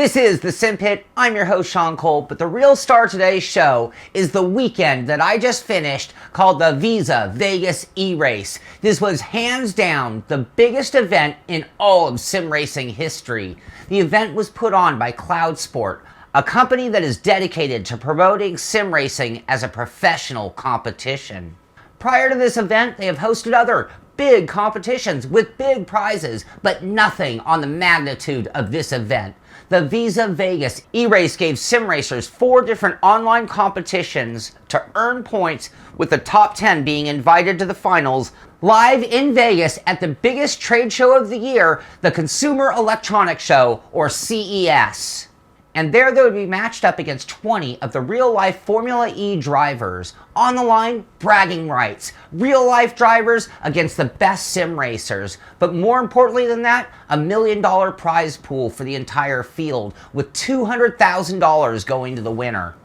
This is the Simpit. I'm your host, Sean Cole, but the real star of today's show is the weekend that I just finished called the Visa Vegas E-Race. This was hands down the biggest event in all of sim racing history. The event was put on by Cloud Sport, a company that is dedicated to promoting sim racing as a professional competition. Prior to this event, they have hosted other big competitions with big prizes, but nothing on the magnitude of this event. The Visa Vegas E-Race gave sim racers 4 different online competitions to earn points, with the top 10 being invited to the finals live in Vegas at the biggest trade show of the year, the Consumer Electronics Show, or CES. And there they would be matched up against 20 of the real-life Formula E drivers. On the line, bragging rights. Real-life drivers against the best sim racers. But more importantly than that, a $1 million prize pool for the entire field, with $200,000 going to the winner.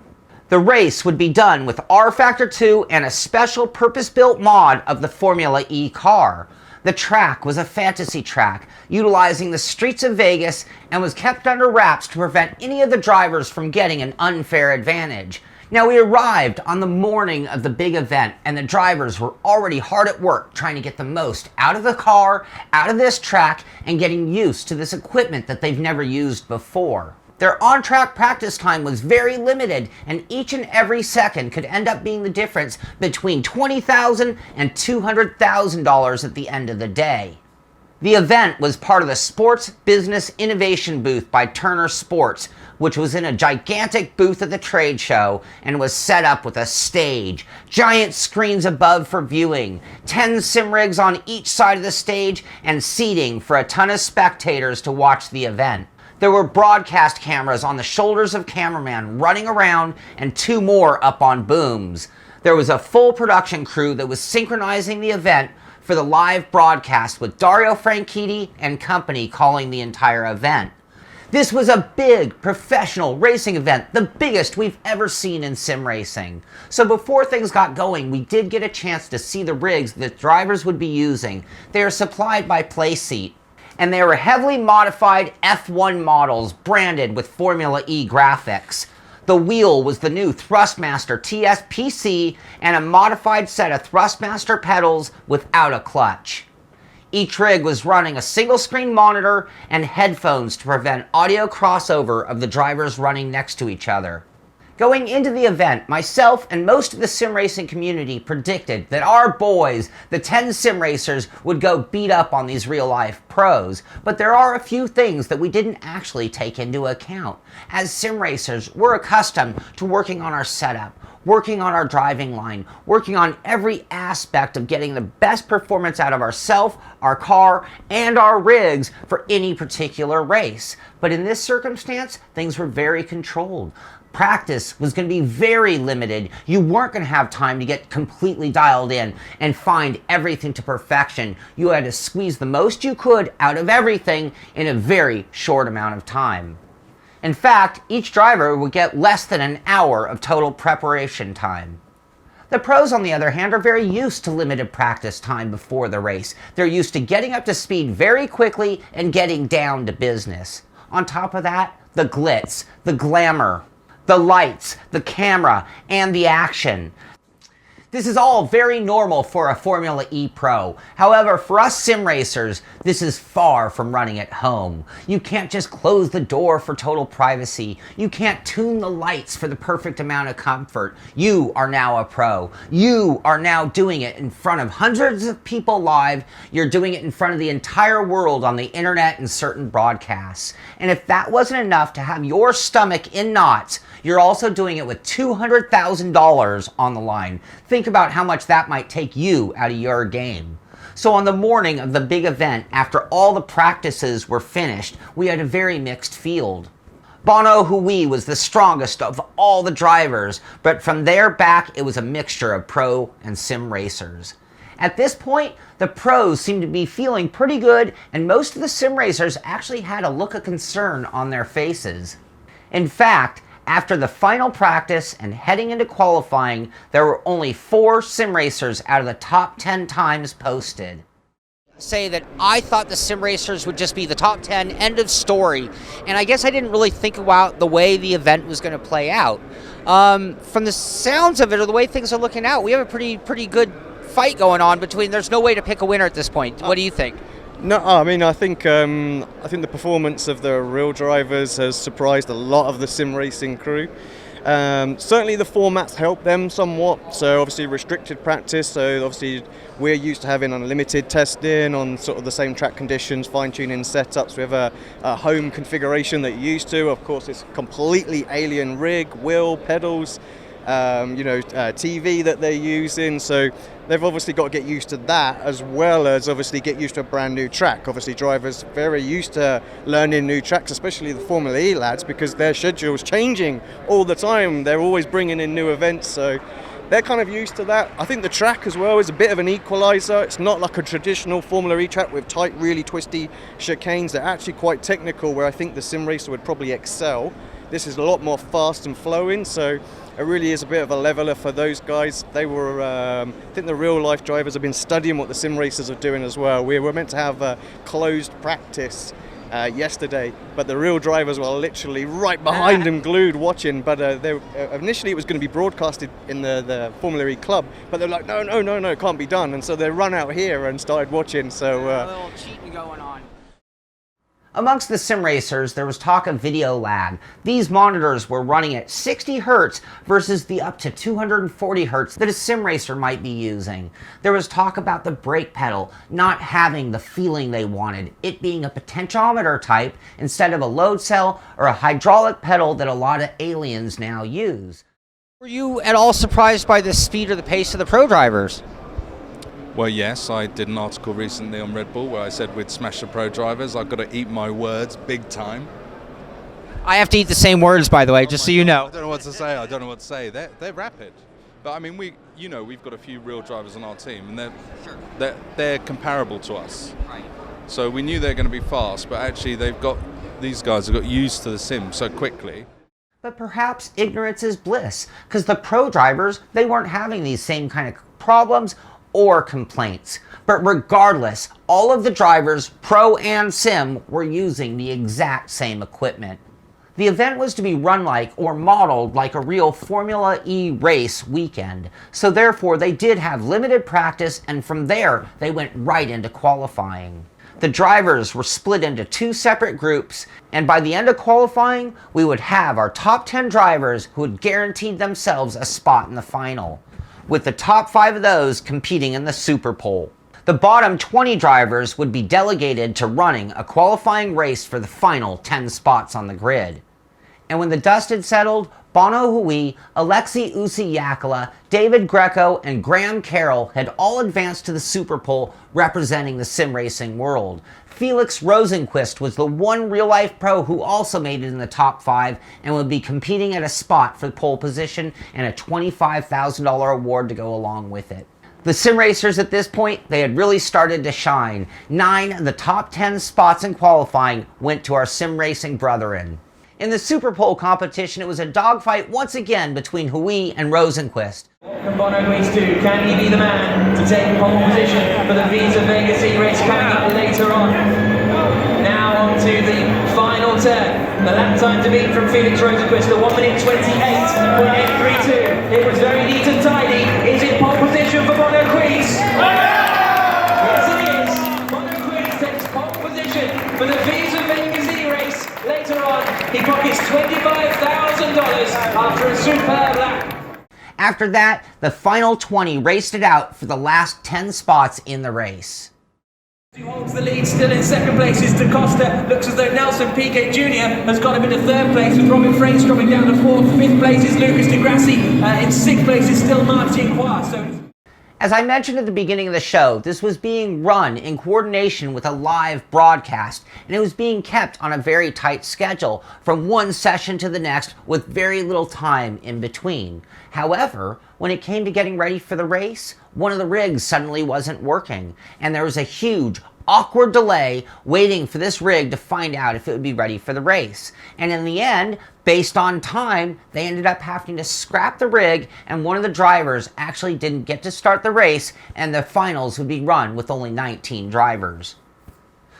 The race would be done with R Factor 2 and a special purpose-built mod of the Formula E car. The track was a fantasy track, utilizing the streets of Vegas, and was kept under wraps to prevent any of the drivers from getting an unfair advantage. Now, we arrived on the morning of the big event, and the drivers were already hard at work trying to get the most out of the car, out of this track, and getting used to this equipment that they've never used before. Their on-track practice time was very limited, and each and every second could end up being the difference between $20,000 and $200,000 at the end of the day. The event was part of the Sports Business Innovation booth by Turner Sports, which was in a gigantic booth at the trade show and was set up with a stage, giant screens above for viewing, 10 sim rigs on each side of the stage, and seating for a ton of spectators to watch the event. There were broadcast cameras on the shoulders of cameramen running around, and 2 more up on booms. There was a full production crew that was synchronizing the event for the live broadcast, with Dario Franchitti and company calling the entire event. This was a big professional racing event, the biggest we've ever seen in sim racing. So before things got going, we did get a chance to see the rigs that drivers would be using. They are supplied by Playseat, and they were heavily modified F1 models branded with Formula E graphics. The wheel was the new Thrustmaster TS-PC and a modified set of Thrustmaster pedals without a clutch. Each rig was running a single screen monitor and headphones to prevent audio crossover of the drivers running next to each other. Going into the event, myself and most of the sim racing community predicted that our boys, the 10 sim racers, would go beat up on these real life pros. But there are a few things that we didn't actually take into account. As sim racers, we're accustomed to working on our setup, working on our driving line, working on every aspect of getting the best performance out of ourselves, our car, and our rigs for any particular race. But in this circumstance, things were very controlled. Practice was going to be very limited. You weren't going to have time to get completely dialed in and find everything to perfection. You had to squeeze the most you could out of everything in a very short amount of time. In fact, each driver would get less than an hour of total preparation time. The pros, on the other hand, are very used to limited practice time before the race. They're used to getting up to speed very quickly and getting down to business. On top of that, the glitz, the glamour, the lights, the camera, and the action. This is all very normal for a Formula E Pro. However, for us sim racers, this is far from running at home. You can't just close the door for total privacy. You can't tune the lights for the perfect amount of comfort. You are now a pro. You are now doing it in front of hundreds of people live. You're doing it in front of the entire world on the internet and certain broadcasts. And if that wasn't enough to have your stomach in knots, you're also doing it with $200,000 on the line. Think about how much that might take you out of your game. So on the morning of the big event, after all the practices were finished, we had a very mixed field. Bono Hui was the strongest of all the drivers, but from there back it was a mixture of pro and sim racers. At this point, the pros seemed to be feeling pretty good, and most of the sim racers actually had a look of concern on their faces. In fact, after the final practice and heading into qualifying, there were only 4 sim racers out of the top 10 times posted. Say that I thought the sim racers would just be the top 10, end of story, and I guess I didn't really think about the way the event was going to play out. From the sounds of it, or the way things are looking out, we have a pretty good fight going on between. There's no way to pick a winner at this point. What do you think? No, I mean, I think the performance of the real drivers has surprised a lot of the sim racing crew. Certainly the formats help them somewhat, so obviously restricted practice, so obviously we're used to having unlimited testing on sort of the same track conditions, fine-tuning setups. We have a home configuration that you're used to. Of course, it's completely alien rig, wheel, pedals, TV that they're using, so they've obviously got to get used to that, as well as obviously get used to a brand new track. Obviously drivers very used to learning new tracks, especially the Formula E lads, because their schedule's changing all the time. They're always bringing in new events, so they're kind of used to that. I think the track as well is a bit of an equalizer. It's not like a traditional Formula E track with tight, really twisty chicanes. They're actually quite technical, where I think the sim racer would probably excel. This is a lot more fast and flowing, so it really is a bit of a leveler for those guys. They were, I think the real life drivers have been studying what the sim racers are doing as well. We were meant to have a closed practice yesterday, but the real drivers were literally right behind them, glued, watching. But initially it was going to be broadcasted in the Formula E club, but they're like, no, it can't be done. And so they run out here and started watching. So a little cheating going on. Amongst the sim racers, there was talk of video lag. These monitors were running at 60 hertz versus the up to 240 hertz that a sim racer might be using. There was talk about the brake pedal not having the feeling they wanted, it being a potentiometer type instead of a load cell or a hydraulic pedal that a lot of aliens now use. Were you at all surprised by the speed or the pace of the pro drivers? Well, yes, I did an article recently on Red Bull where I said we'd smash the pro drivers. I've got to eat my words big time. I have to eat the same words, by the way, just so you know. I don't know what to say. They're rapid. But I mean, we've got a few real drivers on our team, and they're comparable to us. Right. So we knew they're going to be fast, but actually these guys have got used to the sim so quickly. But perhaps ignorance is bliss, because the pro drivers, they weren't having these same kind of problems or complaints. But regardless, all of the drivers, pro and sim, were using the exact same equipment. The event was to be run like or modeled like a real Formula E race weekend, so therefore they did have limited practice, and from there they went right into qualifying. The drivers were split into two separate groups, and by the end of qualifying, we would have our top 10 drivers who had guaranteed themselves a spot in the final, with the top 5 of those competing in the Super Pole. The bottom 20 drivers would be delegated to running a qualifying race for the final 10 spots on the grid. And when the dust had settled, Bono Hui, Alexei Usiakala, David Greco, and Graham Carroll had all advanced to the Super Pole representing the sim racing world. Felix Rosenquist was the one real-life pro who also made it in the top 5 and would be competing at a spot for the pole position and a $25,000 award to go along with it. The sim racers at this point, they had really started to shine. 9 of the top 10 spots in qualifying went to our sim racing brethren. In the Super Pole competition, it was a dogfight once again between Hui and Rosenquist. Bono Quiz 2, can he be the man to take pole position for the Visa Vegas E-Race coming up later on? Now on to the final turn. The lap time to beat from Felix Rosenquist, the 1 minute 28.832. It was very neat and tidy. Is it pole position for Bono Quiz? Yes it is. Bono Quiz takes pole position for the Visa Vegas E-Race. Later on, he pockets $25,000 after a superb lap. After that, the final 20 raced it out for the last 10 spots in the race. Who holds the lead still in second place is DaCosta. Looks as though Nelson Piquet Jr. has got him into third place, with Robin Frakes dropping down to fourth. Fifth place is Lucas Di Grassi. In sixth place is still Martin Croix. As I mentioned at the beginning of the show, this was being run in coordination with a live broadcast, and it was being kept on a very tight schedule from one session to the next with very little time in between. However, when it came to getting ready for the race, one of the rigs suddenly wasn't working, and there was a huge awkward delay waiting for this rig to find out if it would be ready for the race. And in the end, based on time, they ended up having to scrap the rig, and one of the drivers actually didn't get to start the race, and the finals would be run with only 19 drivers.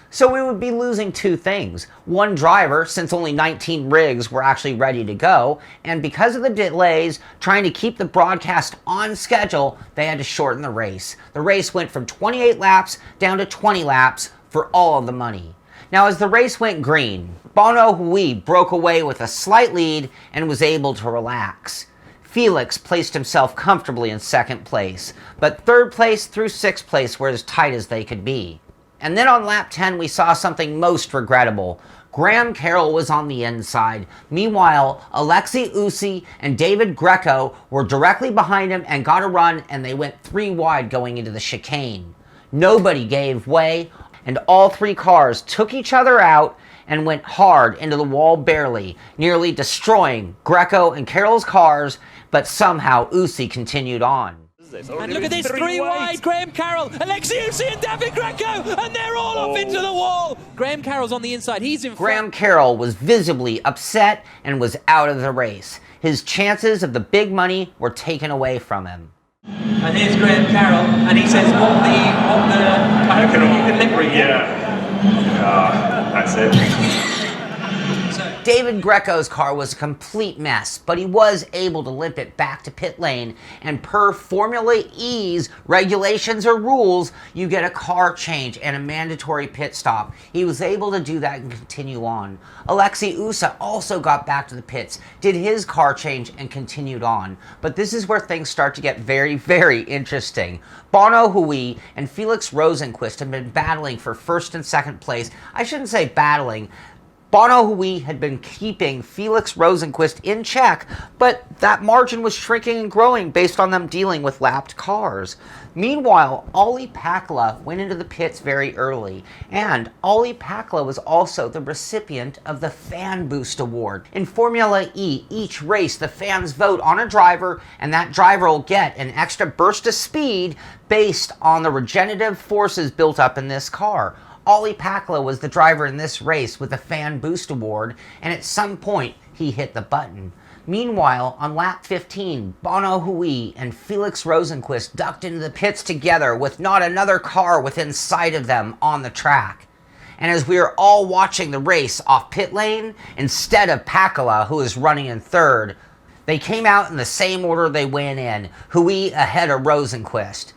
So we would be losing two things. One driver, since only 19 rigs were actually ready to go, and because of the delays, trying to keep the broadcast on schedule, they had to shorten the race. The race went from 28 laps down to 20 laps for all of the money. Now, as the race went green, Bono Hui broke away with a slight lead and was able to relax. Felix placed himself comfortably in second place, but third place through sixth place were as tight as they could be. And then on lap 10, we saw something most regrettable. Graham Carroll was on the inside. Meanwhile, Alexei Usi and David Greco were directly behind him and got a run, and they went 3 wide going into the chicane. Nobody gave way, and all 3 cars took each other out and went hard into the wall barely, nearly destroying Greco and Carroll's cars, but somehow Usi continued on. And look at this, 3 wide, Graham Carroll, Alexei Usi and David Greco, and they're all off into the wall. Graham Carroll's on the inside, he's in front. Graham Carroll was visibly upset and was out of the race. His chances of the big money were taken away from him. And here's Graham Carroll, and he says, I hope you can lip read. Yeah, that's it. David Greco's car was a complete mess, but he was able to limp it back to pit lane, and per Formula E's regulations or rules, you get a car change and a mandatory pit stop. He was able to do that and continue on. Alexei Usa also got back to the pits, did his car change and continued on. But this is where things start to get very, very interesting. Bono Hui and Felix Rosenqvist have been battling for first and second place. I shouldn't say battling. Bono Hui had been keeping Felix Rosenqvist in check, but that margin was shrinking and growing based on them dealing with lapped cars. Meanwhile, Olli Pakala went into the pits very early, and Olli Pakala was also the recipient of the Fan Boost Award. In Formula E, each race the fans vote on a driver, and that driver will get an extra burst of speed based on the regenerative forces built up in this car. Olli Pakala was the driver in this race with the Fan Boost Award, and at some point, he hit the button. Meanwhile, on lap 15, Bono Hui and Felix Rosenqvist ducked into the pits together with not another car within sight of them on the track. And as we were all watching the race off pit lane, instead of Pakala, who was running in third, they came out in the same order they went in, Hui ahead of Rosenqvist.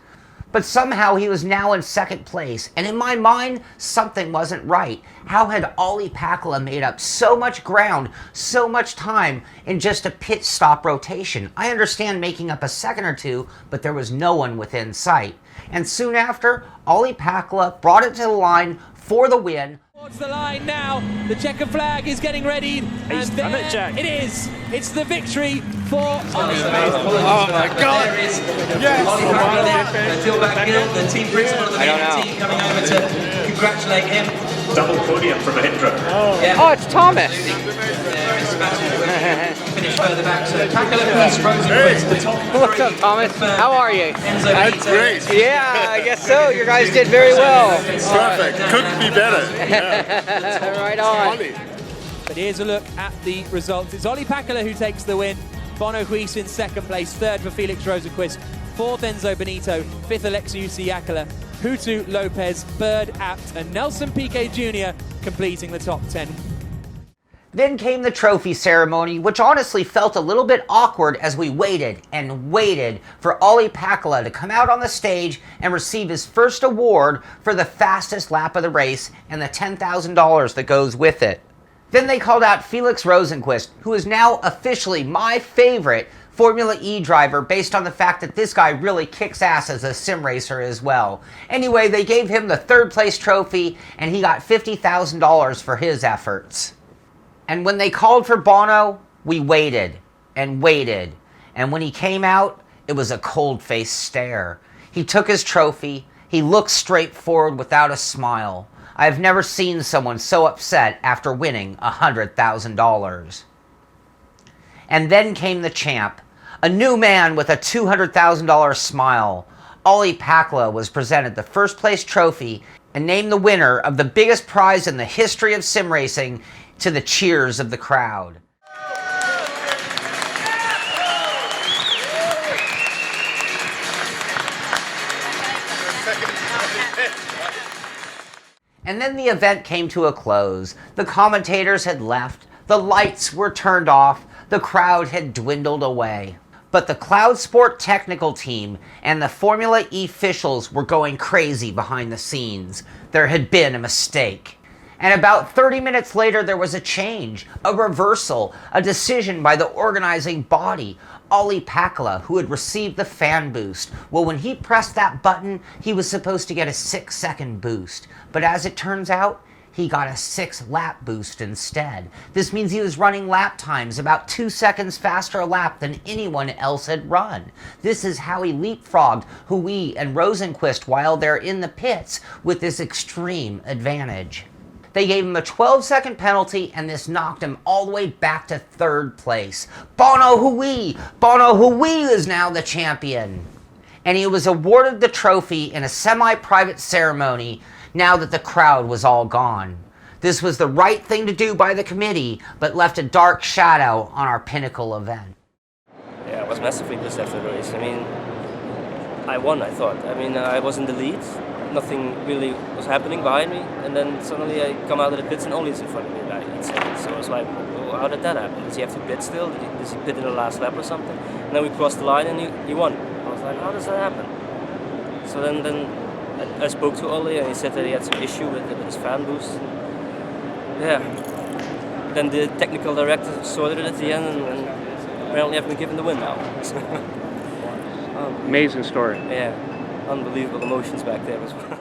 But somehow he was now in second place, and in my mind, something wasn't right. How had Olli Pakala made up so much ground, so much time, in just a pit stop rotation? I understand making up a second or two, but there was no one within sight. And soon after, Olli Pakala brought it to the line for the win. Towards the line now, the checker flag is getting ready, and there it is. It's the victory for Olli. Oh my God! Yes! Phil Backgill, the team principal of the team, coming over to congratulate him. Double podium from Mahindra. Oh, it's Thomas! Finish further back, so Pakala first, Rosenqvist, the top 3. What's up, Thomas? How are you? I'm great. Yeah, I guess so. You guys did very well. Perfect. Couldn't be better. Yeah. Right on. But here's a look at the results. It's Olli Pakala who takes the win. Bono Hui in second place, third for Felix Rosenqvist, fourth Enzo Benito, fifth Alexei Usiakala, Hutu Lopez, Bird Apt, and Nelson Piquet Jr. completing the top 10. Then came the trophy ceremony, which honestly felt a little bit awkward as we waited and waited for Olli Pakala to come out on the stage and receive his first award for the fastest lap of the race and the $10,000 that goes with it. Then they called out Felix Rosenqvist, who is now officially my favorite Formula E driver based on the fact that this guy really kicks ass as a sim racer as well. Anyway, they gave him the third place trophy and he got $50,000 for his efforts. And when they called for Bono, we waited and waited. And when he came out, it was a cold-faced stare. He took his trophy. He looked straight forward without a smile. I've never seen someone so upset after winning $100,000. And then came the champ, a new man with a $200,000 smile. Olli Pakala was presented the first place trophy, and name the winner of the biggest prize in the history of sim racing to the cheers of the crowd. And then the event came to a close. The commentators had left, the lights were turned off, the crowd had dwindled away. But the Cloud Sport technical team and the Formula E officials were going crazy behind the scenes. There had been a mistake. And about 30 minutes later, there was a change, a reversal, a decision by the organizing body. Olli Pakala, who had received the fan boost. Well, when he pressed that button, he was supposed to get a 6-second boost. But as it turns out, he got a 6-lap boost instead. This means he was running lap times about 2 seconds faster a lap than anyone else had run. This is how he leapfrogged Hui and Rosenqvist while they're in the pits with this extreme advantage. They gave him a 12-second penalty, and this knocked him all the way back to 3rd place. Bono Hui! Bono Hui is now the champion. And he was awarded the trophy in a semi-private ceremony now that the crowd was all gone. This was the right thing to do by the committee, but left a dark shadow on our pinnacle event. Yeah, I was massively pissed after the race. I mean, I won, I thought. I mean, I was in the lead. Nothing really was happening behind me, and then suddenly I come out of the pits and only is in front of me by 8 seconds. So I was like, well, how did that happen? Does he have to pit still? Does he pit in the last lap or something? And then we crossed the line and he won. I was like, how does that happen? So then I spoke to Ollie and he said that he had some issue with his fan boost. Yeah. Then the technical director sorted it at the end and apparently I've been given the win now. Amazing story. Yeah. Unbelievable emotions back there as well.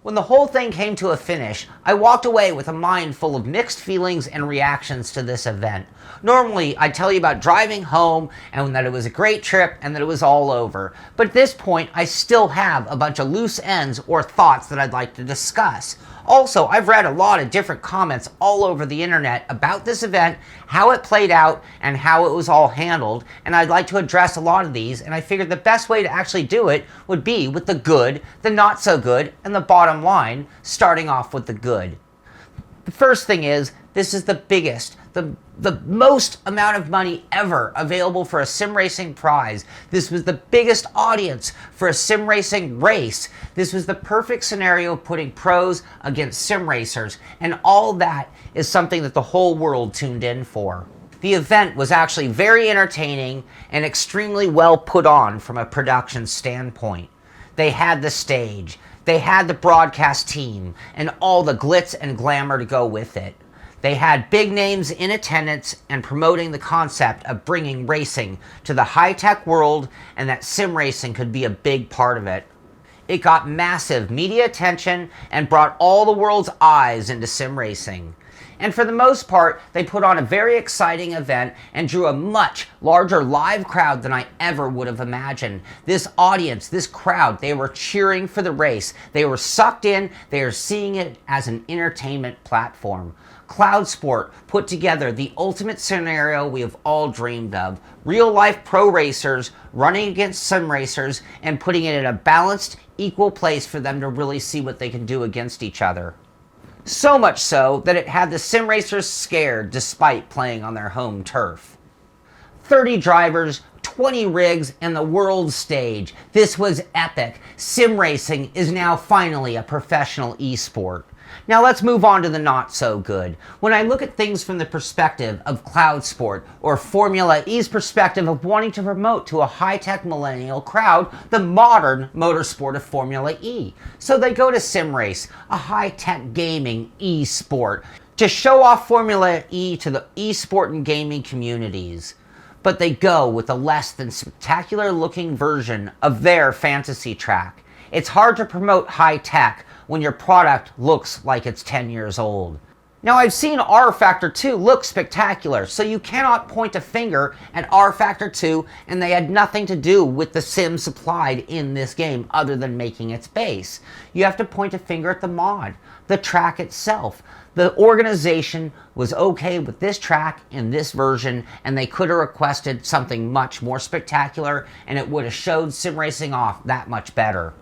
When the whole thing came to a finish, I walked away with a mind full of mixed feelings and reactions to this event. Normally, I'd tell you about driving home and that it was a great trip and that it was all over. But at this point, I still have a bunch of loose ends or thoughts that I'd like to discuss. Also, I've read a lot of different comments all over the internet about this event, how it played out, and how it was all handled, and I'd like to address a lot of these, and I figured the best way to actually do it would be with the good, the not so good, and the bottom line, starting off with the good. The first thing is, this is the biggest, the most amount of money ever available for a sim racing prize. This was the biggest audience for a sim racing race. This was the perfect scenario of putting pros against sim racers, and all that is something that the whole world tuned in for. The event was actually very entertaining and extremely well put on from a production standpoint. They had the stage, they had the broadcast team, and all the glitz and glamour to go with it. They had big names in attendance and promoting the concept of bringing racing to the high-tech world and that sim racing could be a big part of it. It got massive media attention and brought all the world's eyes into sim racing. And for the most part, they put on a very exciting event and drew a much larger live crowd than I ever would have imagined. This audience, this crowd, they were cheering for the race. They were sucked in. They are seeing it as an entertainment platform. Cloud Sport put together the ultimate scenario we have all dreamed of. Real-life pro racers running against sim racers and putting it in a balanced, equal place for them to really see what they can do against each other. So much so that it had the sim racers scared despite playing on their home turf. 30 drivers, 20 rigs, and the world stage. This was epic. Sim racing is now finally a professional esport. Now let's move on to the not so good. When I look at things from the perspective of Cloud Sport or Formula E's perspective of wanting to promote to a high-tech millennial crowd the modern motorsport of Formula E. So they go to Sim Race, a high-tech gaming e-sport, to show off Formula E to the e-sport and gaming communities. But they go with a less than spectacular looking version of their fantasy track. It's hard to promote high-tech when your product looks like it's 10 years old. Now I've seen R Factor 2 look spectacular, so you cannot point a finger at R Factor 2 and they had nothing to do with the sim supplied in this game other than making its base. You have to point a finger at the mod, the track itself. The organization was okay with this track in this version and they could have requested something much more spectacular and it would have showed sim racing off that much better.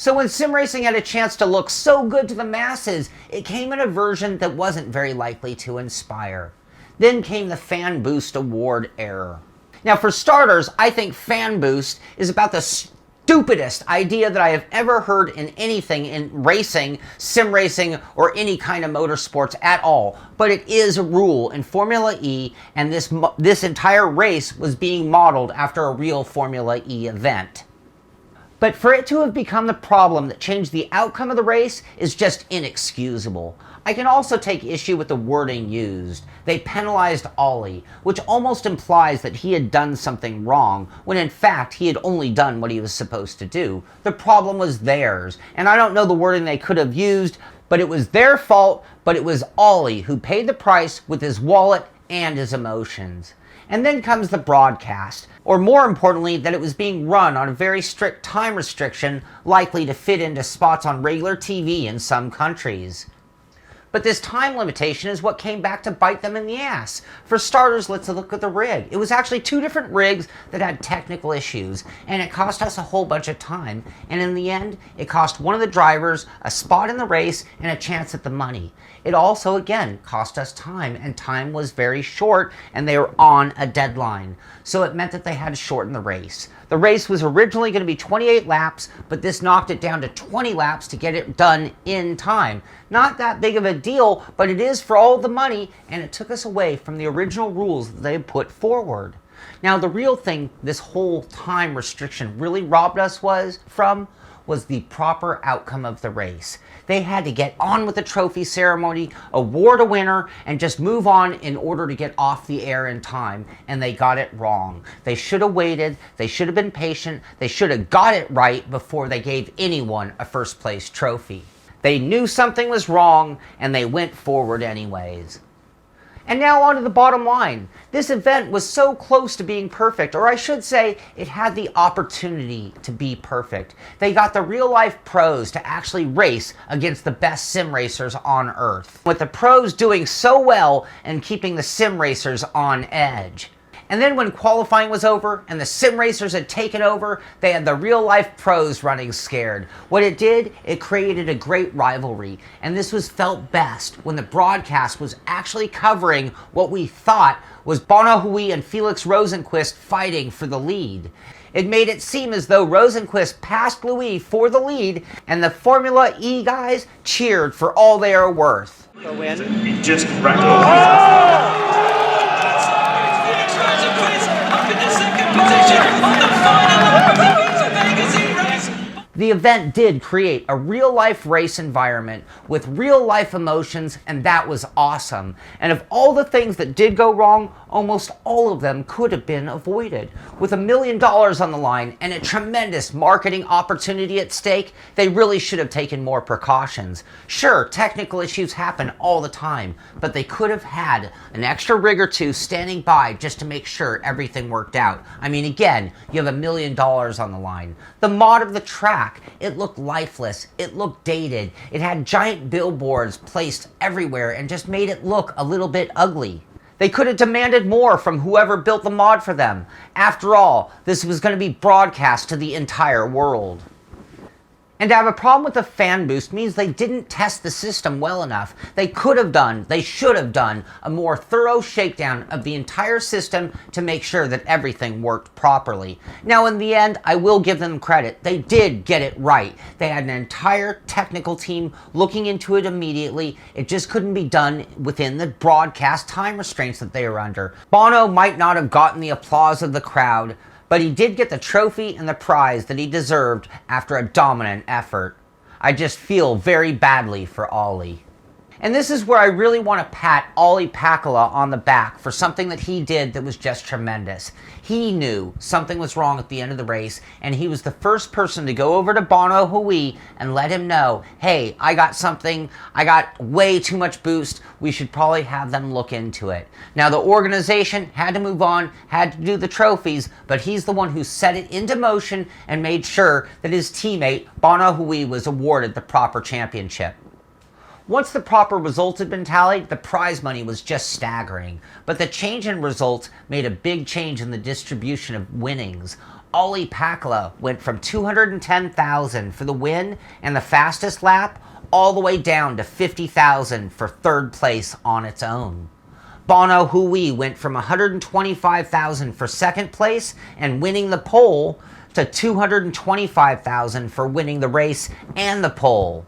So when sim racing had a chance to look so good to the masses, it came in a version that wasn't very likely to inspire. Then came the Fan Boost Award era. Now for starters, I think Fan Boost is about the stupidest idea that I have ever heard in anything in racing, sim racing, or any kind of motorsports at all. But it is a rule in Formula E, and this entire race was being modeled after a real Formula E event. But for it to have become the problem that changed the outcome of the race is just inexcusable. I can also take issue with the wording used. They penalized Ollie, which almost implies that he had done something wrong, when in fact he had only done what he was supposed to do. The problem was theirs, and I don't know the wording they could have used, but it was their fault, but it was Ollie who paid the price with his wallet and his emotions. And then comes the broadcast, or more importantly, that it was being run on a very strict time restriction, likely to fit into spots on regular TV in some countries. But this time limitation is what came back to bite them in the ass. For starters, let's look at the rig. It was actually 2 different rigs that had technical issues, and it cost us a whole bunch of time. And in the end, it cost one of the drivers a spot in the race and a chance at the money. It also, again, cost us time, and time was very short, and they were on a deadline. So it meant that they had to shorten the race. The race was originally going to be 28 laps, but this knocked it down to 20 laps to get it done in time. Not that big of a deal, but it is for all the money, and it took us away from the original rules that they had put forward. Now, the real thing this whole time restriction really robbed us was the proper outcome of the race. They had to get on with the trophy ceremony, award a winner, and just move on in order to get off the air in time, and they got it wrong. They should have waited, they should have been patient, they should have got it right before they gave anyone a first place trophy. They knew something was wrong, and they went forward anyways. And now on to the bottom line. This event was so close to being perfect, or I should say, it had the opportunity to be perfect. They got the real-life pros to actually race against the best sim racers on Earth, with the pros doing so well and keeping the sim racers on edge. And then when qualifying was over and the sim racers had taken over, they had the real-life pros running scared. What it did, it created a great rivalry. And this was felt best when the broadcast was actually covering what we thought was Bono Hui and Felix Rosenqvist fighting for the lead. It made it seem as though Rosenqvist passed Louis for the lead, and the Formula E guys cheered for all they are worth. He just rattled. The event did create a real-life race environment with real-life emotions, and that was awesome. And of all the things that did go wrong, almost all of them could have been avoided. With $1 million on the line and a tremendous marketing opportunity at stake, they really should have taken more precautions. Sure, technical issues happen all the time, but they could have had an extra rig or two standing by just to make sure everything worked out. I mean, again, you have $1 million on the line. The mod of the track, it looked lifeless, it looked dated, it had giant billboards placed everywhere and just made it look a little bit ugly. They could have demanded more from whoever built the mod for them. After all, this was going to be broadcast to the entire world. And to have a problem with the fan boost means they didn't test the system well enough. They should have done a more thorough shakedown of the entire system to make sure that everything worked properly. Now in the end, I will give them credit. They did get it right. They had an entire technical team looking into it immediately. It just couldn't be done within the broadcast time restraints that they were under. Bono might not have gotten the applause of the crowd, but he did get the trophy and the prize that he deserved after a dominant effort. I just feel very badly for Ollie. And this is where I really want to pat Ollie Pakala on the back for something that he did that was just tremendous. He knew something was wrong at the end of the race, and he was the first person to go over to Bono Hui and let him know, hey, I got way too much boost, we should probably have them look into it. Now the organization had to move on, had to do the trophies, but he's the one who set it into motion and made sure that his teammate, Bono Hui, was awarded the proper championship. Once the proper results had been tallied, the prize money was just staggering. But the change in results made a big change in the distribution of winnings. Olli Pakala went from 210,000 for the win and the fastest lap all the way down to 50,000 for third place on its own. Bono Hui went from 125,000 for second place and winning the pole to 225,000 for winning the race and the pole.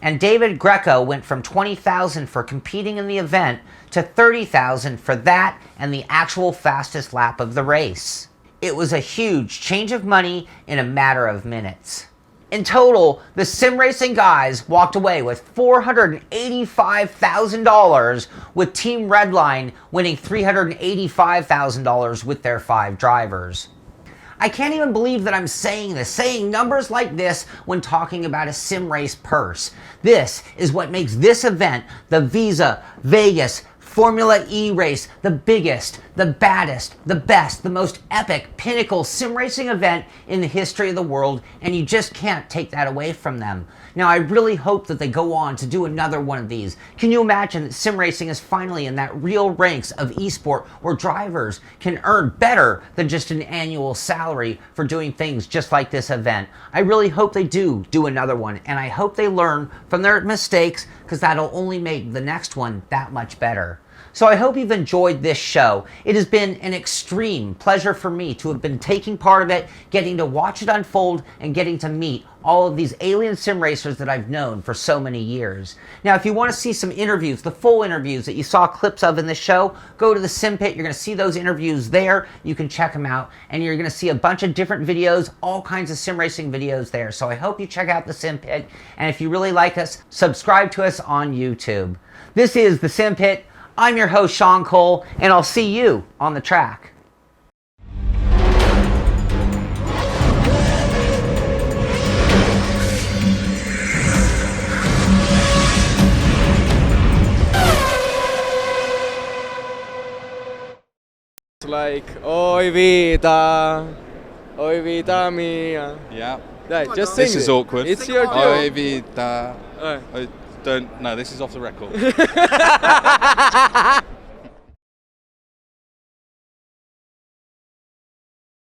And David Greco went from 20,000 for competing in the event to 30,000 for that and the actual fastest lap of the race. It was a huge change of money in a matter of minutes. In total, the sim racing guys walked away with $485,000, with Team Redline winning $385,000 with their 5 drivers. I can't even believe that I'm saying this, saying numbers like this when talking about a sim race purse. This is what makes this event, the Visa Vegas Formula E race, the biggest, the baddest, the best, the most epic, pinnacle sim racing event in the history of the world, and you just can't take that away from them. Now, I really hope that they go on to do another one of these. Can you imagine that sim racing is finally in that real ranks of esport where drivers can earn better than just an annual salary for doing things just like this event? I really hope they do another one, and I hope they learn from their mistakes, because that'll only make the next one that much better. So I hope you've enjoyed this show. It has been an extreme pleasure for me to have been taking part of it, getting to watch it unfold, and getting to meet all of these alien sim racers that I've known for so many years. Now, if you want to see some interviews, the full interviews that you saw clips of in this show, go to the Simpit. You're going to see those interviews there. You can check them out, and you're going to see a bunch of different videos, all kinds of sim racing videos there. So I hope you check out the Simpit, and if you really like us, subscribe to us on YouTube. This is the Simpit. I'm your host, Sean Cole, and I'll see you on the track. Like, oi vita mia. Yeah. Right, just sing This is it. awkward. It's your job. Oi vita. I don't. No, this is off the record.